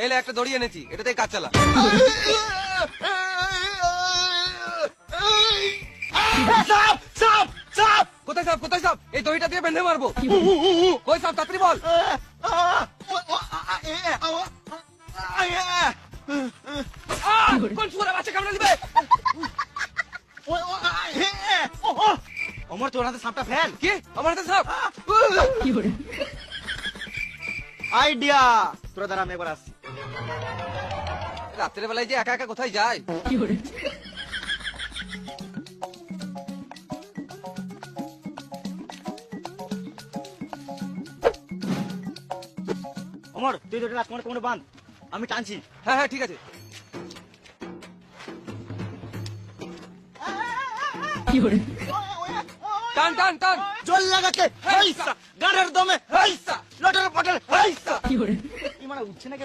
এলে একটা দড়ি এনেছি, এটাতেই কাজ চালা। সাপ সাপ সাপ কোথায় সাপ, কোথায় সাপ? এই দড়িটা দিয়ে বেঁধে মারবো। কই সাপ, তাড়াতাড়ি বল। কোন শুয়োরের বাচ্চা কামড়ে দিবে? অমর তোর হাতে সাপটা ফেল। কি আমার হাতে সাপ? আইডিয়া, তোরা দাঁড়া আমি একবার আসছি। রাত্রের বেলায় যে একা একা কোথায় যায়? অমর তুই তোর রাজকুমার কোমরে বাঁধ, আমি টানছি। হ্যাঁ হ্যাঁ ঠিক আছে। টান টান টান। জল লাগাকে হাইসা, গাড়ের দমে হাইসা, লটার পটল হাইসা। কি মানে উঠছে নাকি?